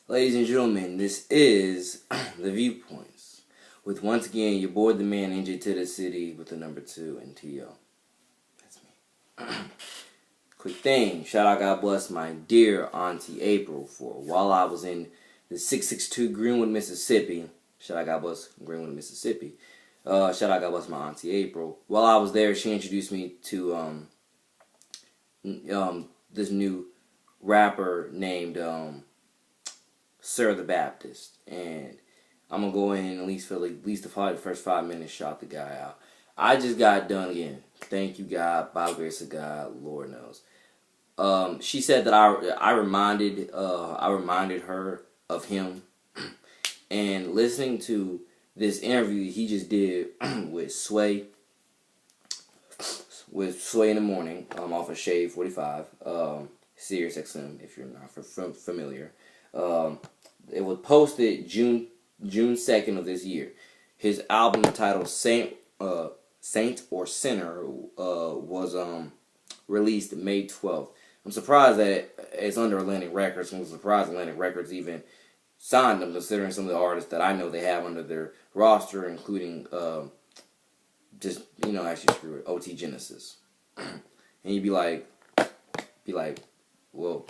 Ladies and gentlemen, this is the Viewpoints with once again your boy the man NJ to the city with the number 2 and TO. That's me. Quick thing, shout out God bless my dear Auntie April for while I was in the 662 Greenwood, Mississippi. Shout out God bless Greenwood, Mississippi. Shout out God bless my Auntie April. While I was there, she introduced me to this new rapper named Sir the Baptist, and I'm gonna go in and at least probably the first 5 minutes shout the guy out. I just got done again. Thank you, God, by the grace of God, Lord knows. She said that I reminded her of him, and listening to this interview he just did with Sway in the morning, off of Shade 45, Sirius XM if you're not familiar. It was posted June 2nd of this year. His album titled Saint or Sinner was released May 12th. I'm surprised that it's under Atlantic Records. I'm surprised Atlantic Records even signed them, considering some of the artists that I know they have under their roster, including actually screw it, OT Genesis. And you'd be like, well.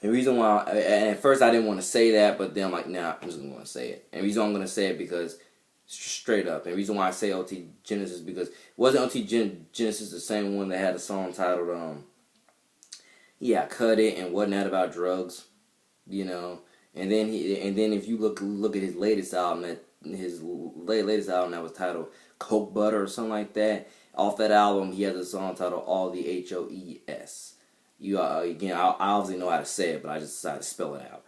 The reason why, and at first I didn't want to say that, but then I'm like, nah, I'm just going to say it. And the reason I'm going to say it because, straight up, and the reason why I say OT Genesis because, wasn't OT Genesis the same one that had a song titled, Cut It and Whatnot about drugs, and then if you look at his latest album, latest album that was titled Coke Butter or something like that, off that album he has a song titled All the HOES. I obviously know how to say it, but I just decided to spell it out,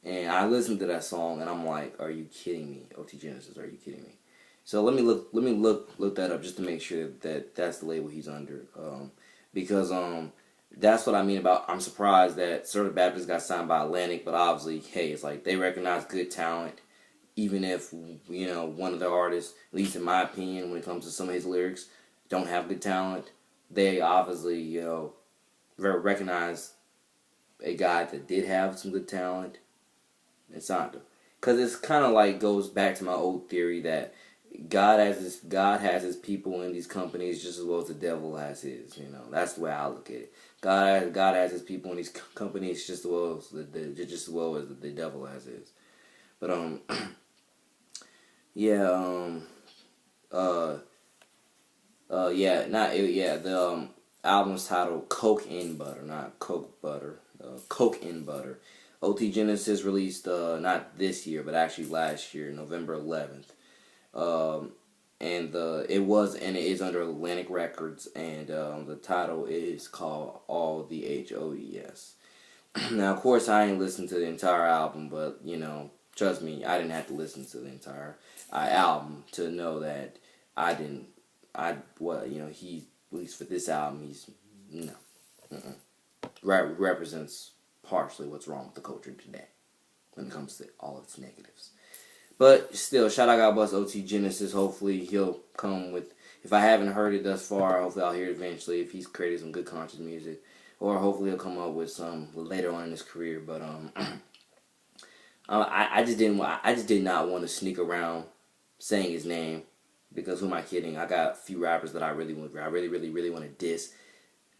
And I listened to that song, and I'm like, "Are you kidding me, OT Genesis? Are you kidding me?" So let me look that up just to make sure that that's the label he's under, because that's what I mean about. I'm surprised that Sir the Baptist got signed by Atlantic, but obviously, hey, it's like they recognize good talent, even if one of the artists, at least in my opinion, when it comes to some of his lyrics, don't have good talent. They obviously recognize a guy that did have some good talent and signed him. Because it's kind of like goes back to my old theory that God has his people in these companies just as well as the devil has his. That's the way I look at it. God has his people in these companies just as well as the devil has his. But the album's titled Coke in Butter, not Coke Butter. Coke in Butter. OT Genesis released not this year, but actually last year, November 11th. It is under Atlantic Records, and the title is called All the HOES. Now, of course, I ain't listened to the entire album, but trust me, I didn't have to listen to the entire album to know that he, at least for this album, represents partially what's wrong with the culture today when it comes to all of its negatives. But still, shout out God bless OT Genesis. Hopefully he'll come with, if I haven't heard it thus far, hopefully I'll hear it eventually if he's created some good conscious music. Or hopefully he'll come up with some later on in his career. But I just did not want to sneak around saying his name. Because who am I kidding? I got a few rappers that I really want to diss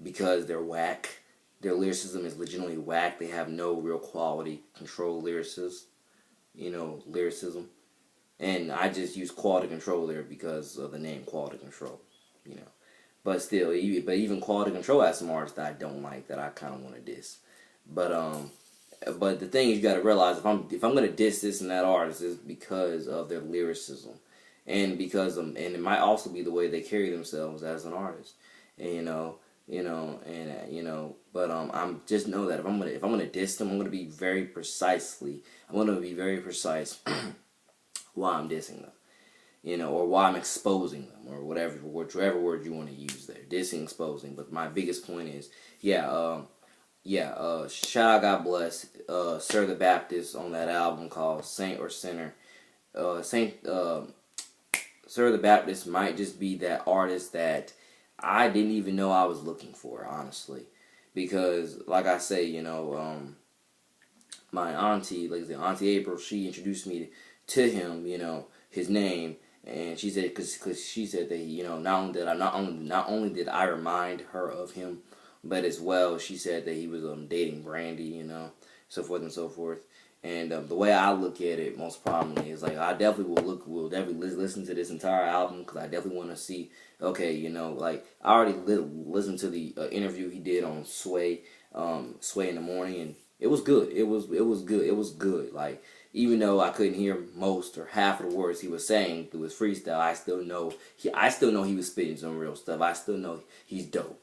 because they're whack. Their lyricism is legitimately whack. They have no real quality control lyricism. And I just use quality control there because of the name Quality Control. But still, even Quality Control has some artists that I don't like that I kind of want to diss. But the thing is, you got to realize if I'm gonna diss this and that artist is because of their lyricism. And because and it might also be the way they carry themselves as an artist, but I'm just know that if I'm gonna diss them, I'm gonna be very precise why I'm dissing them, or why I'm exposing them, or whichever word you want to use there, dissing, exposing. But my biggest point is, shout out God bless Sir the Baptist on that album called Saint or Sinner. Sir the Baptist might just be that artist that I didn't even know I was looking for, honestly. Because, like I say, my auntie, like the Auntie April, she introduced me to him, his name, and she said, cause she said that not only did I remind her of him, but as well she said that he was dating Brandy, so forth and so forth. And the way I look at it, most prominently, is like I definitely will definitely listen to this entire album because I definitely want to see. Okay, like I already listened to the interview he did on Sway in the morning, and it was good. It was good. It was good. Like even though I couldn't hear most or half of the words he was saying through his freestyle, I still know he was spitting some real stuff. I still know he's dope,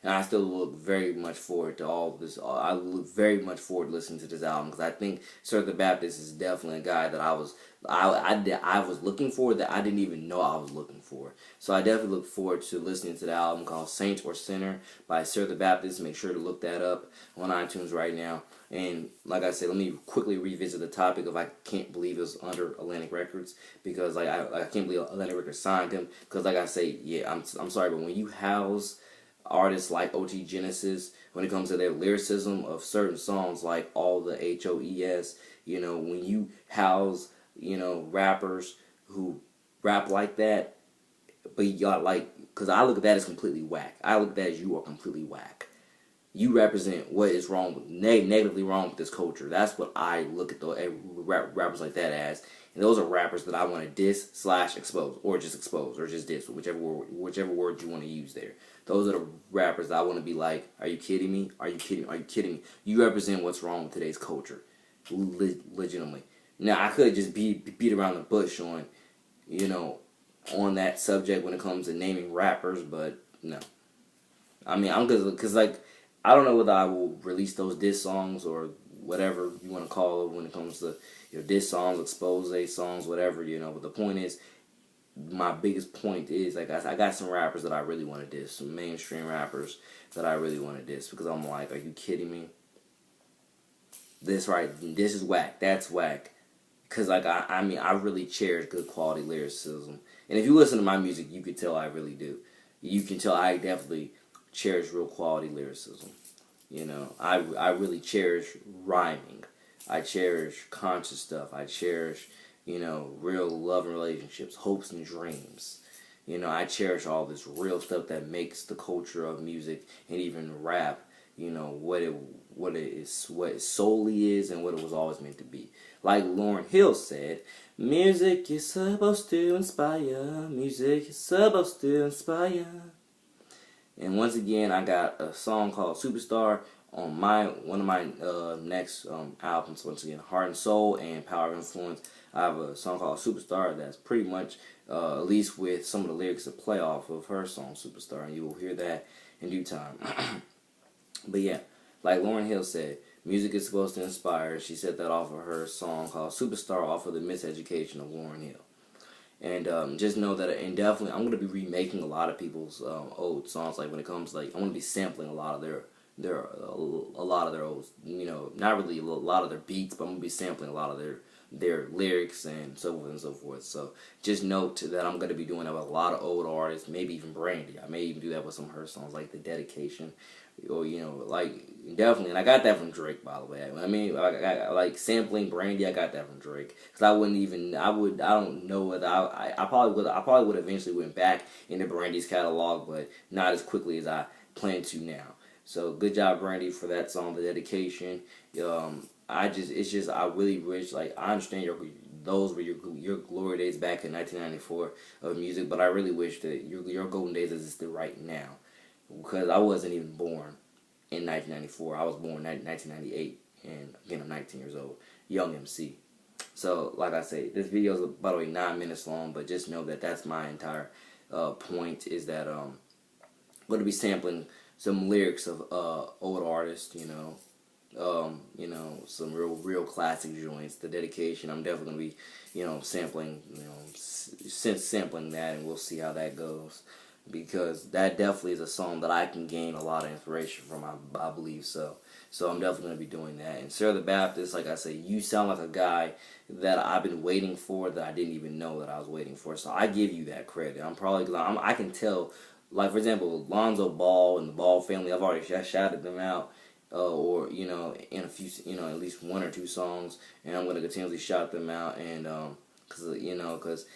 and I still look very much forward to all this. I look very much forward to listening to this album because I think Sir the Baptist is definitely a guy that I was looking for that I didn't even know I was looking for. So I definitely look forward to listening to the album called Saint or Sinner by Sir the Baptist. Make sure to look that up on iTunes right now. And like I said, let me quickly revisit the topic of I can't believe it was under Atlantic Records because like I can't believe Atlantic Records signed him because like I say, yeah, I'm sorry, but when you house artists like OT Genesis, when it comes to their lyricism of certain songs like All the HOES, when you house, rappers who rap like that, but you got like, because I look at that as completely whack. I look at that as you are completely whack. You represent what is wrong with negatively wrong with this culture. That's what I look at the rappers like that as, and those are rappers that I want to diss / expose, or just diss, whichever word you want to use there. Those are the rappers that I want to be like, are you kidding me? Are you kidding me? Are you kidding me? You represent what's wrong with today's culture, legitimately. Now I could just beat around the bush on, on that subject when it comes to naming rappers, but no. I mean, I'm because like I don't know whether I will release those diss songs or whatever you want to call it when it comes to diss songs, expose songs, whatever, But the point is, my biggest point is like I got some rappers that I really want to diss, some mainstream rappers that I really want to diss because I'm like, are you kidding me? This is whack. That's whack. Because like I mean I really cherish good quality lyricism, and if you listen to my music, you can tell I really do. You can tell I definitely cherish real quality lyricism. I really cherish rhyming. I cherish conscious stuff. I cherish, real love and relationships, hopes and dreams. I cherish all this real stuff that makes the culture of music and even rap, what it solely is and what it was always meant to be. Like Lauryn Hill said, music is supposed to inspire. Music is supposed to inspire. And once again, I got a song called Superstar on one of my next albums. Once again, Heart and Soul and Power of Influence. I have a song called Superstar that's pretty much, at least with some of the lyrics, a play off of her song Superstar, and you will hear that in due time. But yeah, like Lauryn Hill said, music is supposed to inspire. She said that off of her song called Superstar off of the Miseducation of Lauryn Hill. And just know that, and definitely, I'm going to be remaking a lot of people's old songs. Like when it comes, like I'm going to be sampling a lot of their old, not really a lot of their beats, but I'm going to be sampling a lot of their lyrics and so forth and so forth. So just note that I'm going to be doing that with a lot of old artists, maybe even Brandy. I may even do that with some of her songs, like The Dedication, or like definitely. And I got that from Drake, by the way. I mean, I like sampling Brandy. I got that from Drake because I don't know whether I probably would eventually went back into Brandy's catalog, but not as quickly as I plan to now. So good job, Brandy, for that song, The Dedication. I really wish, like, I understand those were your glory days back in 1994 of music, but I really wish that your golden days existed right now, because I wasn't even born in 1994. I was born in 1998, and again, I'm 19 years old, young MC. So, like I say, this video is, by the way, 9 minutes long, but just know that that's my entire point, is that I'm going to be sampling some lyrics of old artists, some real classic joints. The Dedication, I'm definitely going to be, sampling, sampling that, and we'll see how that goes, because that definitely is a song that I can gain a lot of inspiration from. I believe so. So I'm definitely going to be doing that. And Sarah the Baptist, like I say, you sound like a guy that I've been waiting for, that I didn't even know that I was waiting for. So I give you that credit. I can tell, like for example, Lonzo Ball and the Ball family, I've already shouted them out. or in a few, at least one or two songs, and I'm gonna continuously shout them out. And because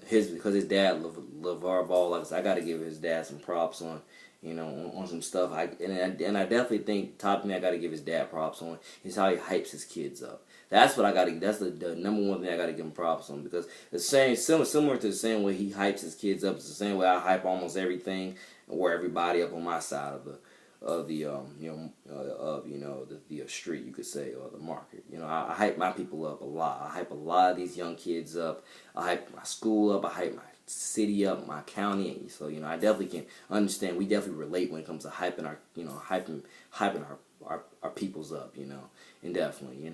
his dad LeVar Ball, like I said, I gotta give his dad some props on. On some stuff. I definitely think top thing I gotta give his dad props on is how he hypes his kids up. That's what I gotta. That's the number one thing I gotta give him props on, because the same similar to the same way he hypes his kids up. It's the same way I hype almost everything or everybody up on my side of the street, you could say, or the market. I hype my people up a lot. I hype a lot of these young kids up. I hype my school up. I hype my city up, my county. So I definitely can understand. We definitely relate when it comes to hyping our hyping our peoples up. And definitely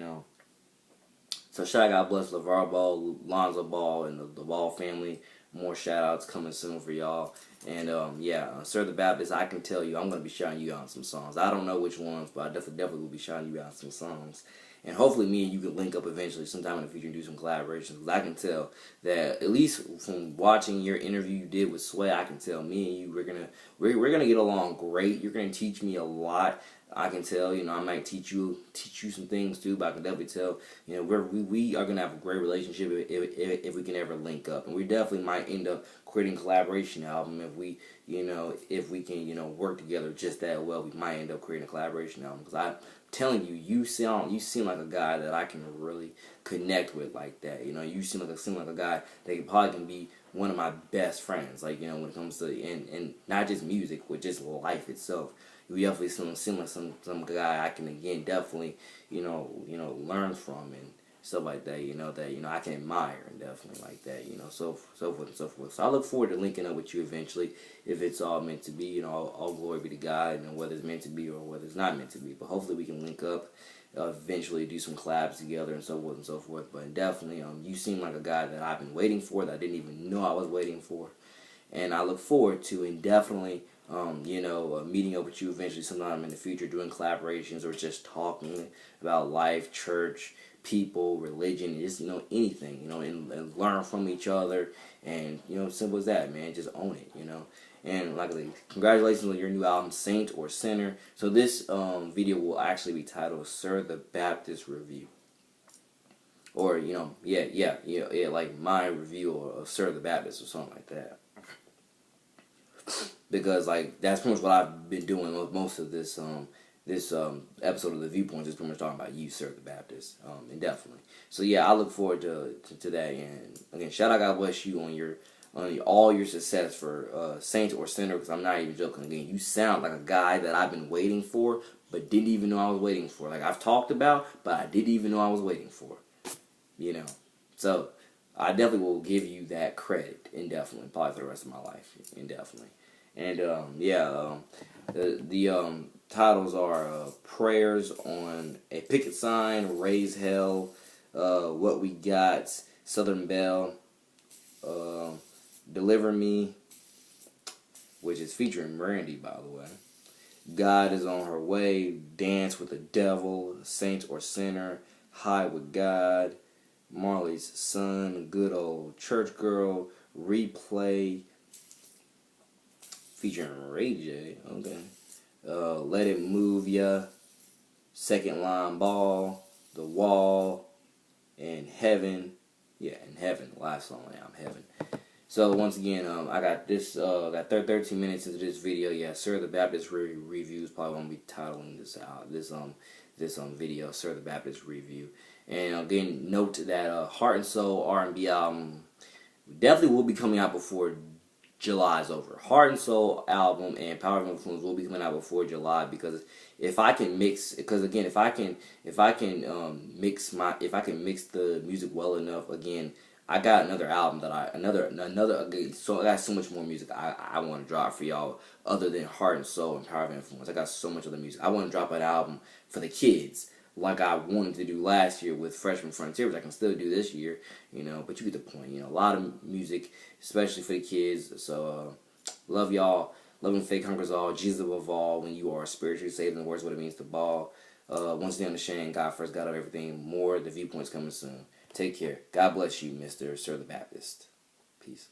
So shout out, God bless LeVar Ball, Lonzo Ball, and the Ball family. More shout outs coming soon for y'all. And Sir the Baptist, I can tell you, I'm going to be shouting you out some songs. I don't know which ones, but I definitely will be shouting you out some songs. And hopefully me and you can link up eventually sometime in the future and do some collaborations. I can tell that, at least from watching your interview you did with Sway, I can tell me and you, we're gonna get along great. You're gonna teach me a lot. I can tell, I might teach you some things too, but I can definitely tell, we are gonna have a great relationship if we can ever link up, and we definitely might end up creating a collaboration album if we can work together just that well. We might end up creating a collaboration album, because I'm telling you, you seem like a guy that I can really connect with like that. You seem like a guy that probably can be one of my best friends. Like when it comes to and not just music, but just life itself. You definitely seem like some guy I can again definitely learn from and stuff like that. That I can admire, and definitely like that. So forth and so forth. So I look forward to linking up with you eventually, if it's all meant to be. All glory be to God, and whether it's meant to be or whether it's not meant to be. But hopefully we can link up eventually, do some collabs together and so forth and so forth. But definitely, you seem like a guy that I've been waiting for, that I didn't even know I was waiting for, and I look forward to, and definitely meeting up with you eventually sometime in the future, doing collaborations or just talking about life, church, people, religion, just anything, and learn from each other, and simple as that, man. Just own it, And like, congratulations on your new album, Saint or Sinner. So this video will actually be titled Sir the Baptist Review, or like my review of Sir the Baptist or something like that. Because that's pretty much what I've been doing with most of this episode of the Viewpoints, is pretty much talking about you, Sir the Baptist, and definitely. So I look forward to that. And again, shout out, God bless you on all your success for Saint or Sinner, because I'm not even joking. Again, you sound like a guy that I've been waiting for, but didn't even know I was waiting for. Like I've talked about, but I didn't even know I was waiting for. So I definitely will give you that credit, indefinitely, probably for the rest of my life, indefinitely. And the titles are Prayers on a Picket Sign, Raise Hell, What We Got, Southern Belle, Deliver Me, which is featuring Brandy, by the way. God is on Her Way, Dance with the Devil, Saint or Sinner, High with God, Marley's Son, Good Old Church Girl, Replay, featuring Ray J. Okay. Let It Move Ya, Second Line Ball, The Wall, and Heaven. Yeah, and Heaven. The last song, I'm Heaven. So once again, I got this. Got 13 minutes into this video. Yeah, Sir the Baptist review is probably gonna be titling this out. This video, Sir the Baptist review. And again, note that Heart and Soul R&B album definitely will be coming out before July is over. Heart and Soul album and Power of Influence will be coming out before July, because if I can mix the music well enough, again, I got another album that so I got so much more music I want to drop for y'all other than Heart and Soul and Power of Influence. I got so much other music. I want to drop an album for the kids, like I wanted to do last year with Freshman Frontier, which I can still do this year, but you get the point, a lot of music, especially for the kids. So, love y'all, love and faith conquers all, Jesus above all, when you are spiritually saved, in the words what it means to ball. Once again, understand God first, God of everything, more, the Viewpoints coming soon. Take care. God bless you, Mr. Sir the Baptist. Peace.